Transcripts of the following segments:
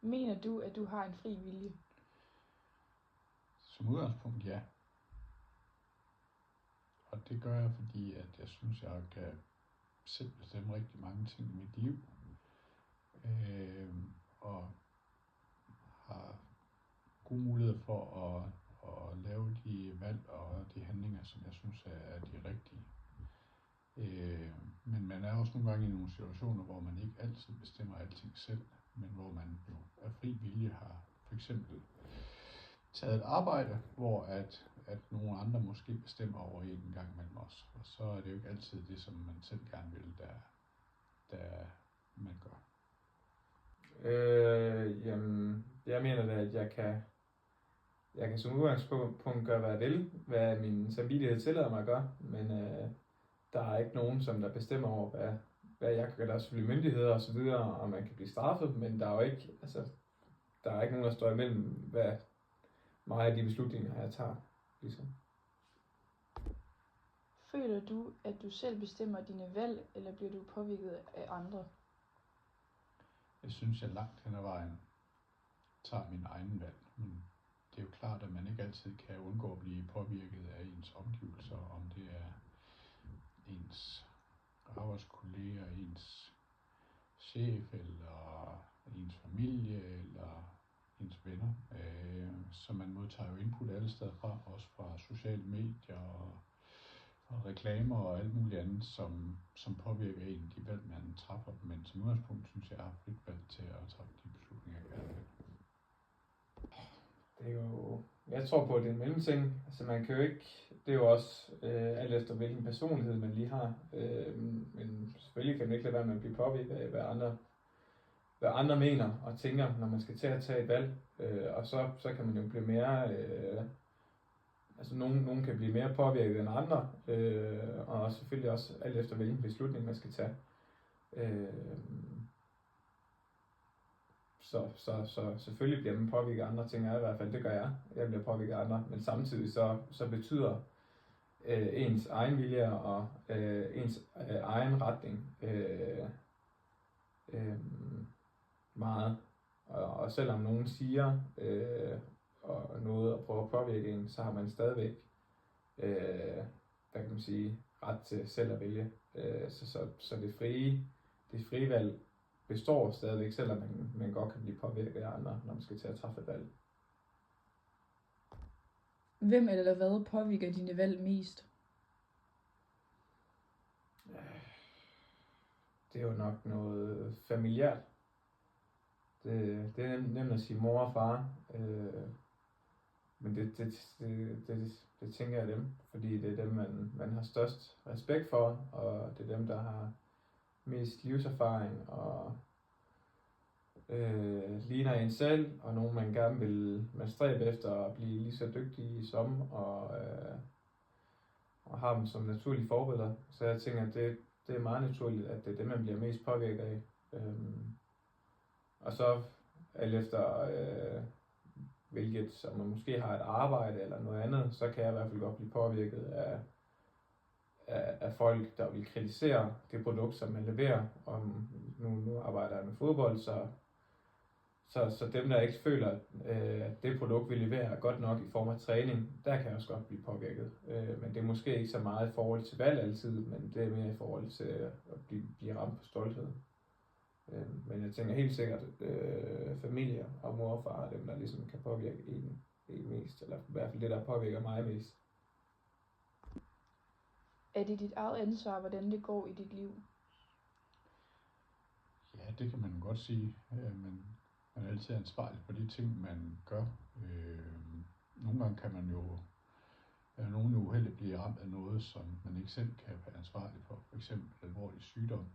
Mener du, at du har en fri vilje? Som udgangspunkt, ja. Og det gør jeg, fordi at jeg synes, jeg kan selv bestemme rigtig mange ting i mit liv. Og har gode muligheder for at lave de valg og de handlinger, som jeg synes er de rigtige. Men man er også nogle gange i nogle situationer, hvor man ikke altid bestemmer alting selv, men hvor man jo af fri vilje har for eksempel taget et arbejde, hvor at nogle andre måske bestemmer over en gang imellem os. Og så er det jo ikke altid det, som man selv gerne vil, der man gør. Jamen, jeg mener da, at jeg kan som udgangspunkt gøre, hvad jeg vil, hvad min samvittighed tillader mig at gøre, men der er ikke nogen, som der bestemmer over, hvad jeg kan gøre. Der er selvfølgelig myndigheder og så videre, og man kan blive straffet, men der er jo ikke, der er ikke nogen, der står imellem, hvad meget af de beslutninger, jeg tager, ligesom. Føler du, at du selv bestemmer dine valg, eller bliver du påvirket af andre? Jeg synes, jeg langt hen ad vejen tager min egen valg, men det er jo klart, at man ikke altid kan undgå at blive påvirket af ens omgivelser, om det er ens arbejdskolleger, ens chef, eller ens familie, eller ens venner. Så man modtager jo input alle steder fra, også fra sociale medier og reklamer og alt muligt andet, som påvirker en de valg, man træffer. Men som udgangspunkt synes jeg har frit valg til at træffe de beslutninger, jeg gerne vil. Det er jo, jeg tror på, at det er en mellemting. Altså man kan jo ikke, det er jo også alt efter hvilken personlighed man lige har. Men selvfølgelig kan man ikke lade være med at blive påvirket af, hvad andre mener og tænker, når man skal til at tage et valg. Og så kan man jo blive mere, nogen kan blive mere påvirket end andre. Og selvfølgelig også alt efter hvilken beslutning man skal tage. Så selvfølgelig bliver man påvirket af andre ting, i hvert fald det gør jeg. Jeg bliver påvirket af andre, men samtidig så betyder ens egen vilje og ens egen retning meget. Og selvom nogen siger og noget og prøver at påvirke en, så har man stadigvæk hvad kan man sige, ret til selv at vælge. Så det frie valg består stadigvæk, selvom man godt kan blive påvirket af andre, når man skal til at træffe et valg. Hvem eller hvad påvirker dine valg mest? Det er jo nok noget familiært. Det er nemt at sige mor og far, men det tænker jeg dem, fordi det er dem, man har størst respekt for, og det er dem, der har mest livserfaring og ligner en selv, og nogen man gerne vil stræbe efter at blive lige så dygtige som, og har dem som naturlige forbilleder. Så jeg tænker, at det er meget naturligt, at det er det, man bliver mest påvirket af. Og så alt efter hvilket, som man måske har et arbejde eller noget andet, så kan jeg i hvert fald godt blive påvirket af folk, der vil kritisere det produkt, som man leverer. Og nu arbejder jeg med fodbold, så dem, der ikke føler, at det produkt, vi leverer, er godt nok i form af træning, der kan jeg også godt blive påvirket. Men det er måske ikke så meget i forhold til valg altid, men det er mere i forhold til at blive ramt på stolthed. Men jeg tænker helt sikkert, familie og mor og far er dem, der ligesom kan påvirke en mest, eller i hvert fald det, der påvirker mig mest. Er det dit eget ansvar, hvordan det går i dit liv? Ja, det kan man godt sige, men man er altid ansvarlig for de ting, man gør. Nogle gange kan man jo nogen uheldigt blive ramt af noget, som man ikke selv kan være ansvarlig for, f.eks. alvorlig sygdom.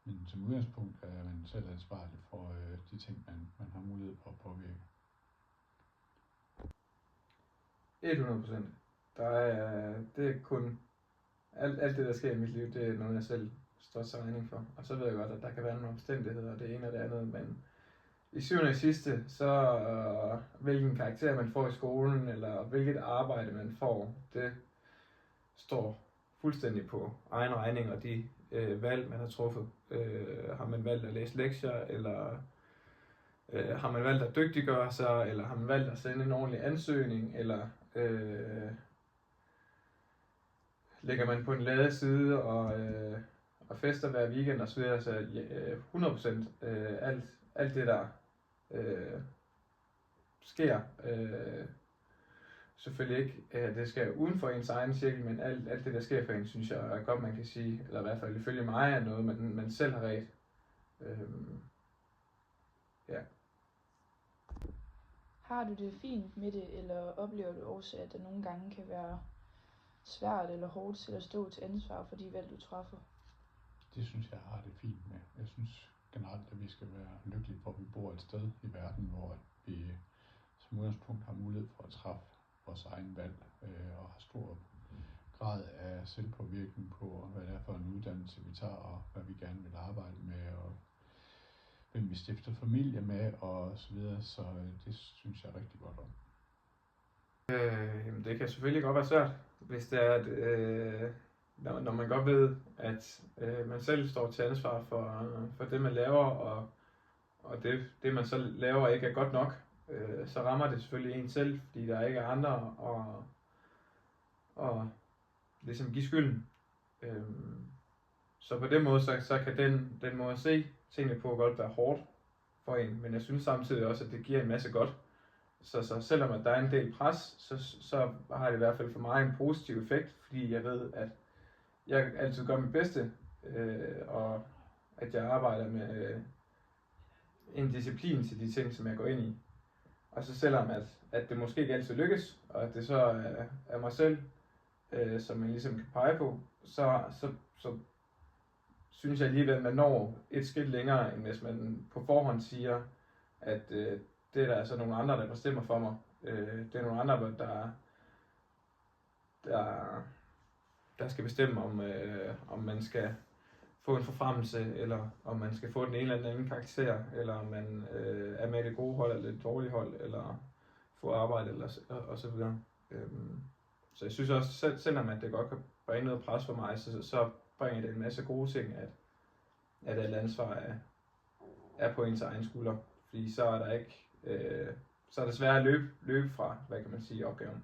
Men som udgangspunkt er man selv ansvarlig for de ting, man har mulighed for at påvirke. 100%. Det er kun alt det, der sker i mit liv, det er noget, jeg selv står til regning for. Og så ved jeg godt, at der kan være nogle omstændigheder, det ene og det andet, men i syvende og sidste, så hvilken karakter man får i skolen, eller hvilket arbejde man får, det står fuldstændig på egen regning, og de valg, man har truffet. Har man valgt at læse lektier, eller Har man valgt at dygtiggøre sig, eller har man valgt at sende en ordentlig ansøgning, eller ligger man på en ladeside og fester hver weekend osv. Så 100% alt det der sker. Selvfølgelig ikke, det sker uden for ens egen cirkel, men alt det der sker for en, synes jeg er godt, man kan sige, eller i hvert fald ifølge mig er noget, man selv har ret. Ja. Har du det fint med det, eller oplever du også, at det nogle gange kan være svært eller hårdt til at stå til ansvar for de valg, du træffer? Det synes jeg har det fint med. Jeg synes generelt, at vi skal være lykkelige for, at vi bor et sted i verden, hvor vi som udgangspunkt har mulighed for at træffe vores egen valg og har stor grad af selvpåvirkning på, hvad det er for en uddannelse, vi tager, og hvad vi gerne vil arbejde med, og hvem vi stifter familie med, og så videre. Så det synes jeg rigtig godt om. Jamen det kan selvfølgelig godt være svært, hvis det er, at når man godt ved, at man selv står til ansvar for det, man laver, og det man så laver ikke er godt nok, så rammer det selvfølgelig en selv, fordi der ikke er andre og ligesom give skylden. Så på den måde, så kan den måde at se tingene på godt være hårdt for en, men jeg synes samtidig også, at det giver en masse godt. Så selvom at der er en del pres, så har det i hvert fald for mig en positiv effekt, fordi jeg ved, at jeg altid gør mit bedste, og at jeg arbejder med en disciplin til de ting, som jeg går ind i. Og så selvom at det måske ikke altid lykkes, og at det så er mig selv, som man ligesom kan pege på, så synes jeg alligevel, at man når et skridt længere, end hvis man på forhånd siger, at det er der altså nogle andre, der bestemmer for mig. Det er nogle andre, der skal bestemme, om man skal få en forfremmelse, eller om man skal få den ene eller anden karakter, eller om man er med i det gode hold eller det dårlige hold, eller få arbejde, og så videre. Så jeg synes også, selvom at det godt kan bringe noget pres for mig, så bringer det en masse gode ting, at alt ansvar er på ens egen skulder. Fordi så er der ikke, så er det svært at løbe fra, hvad kan man sige, opgaven.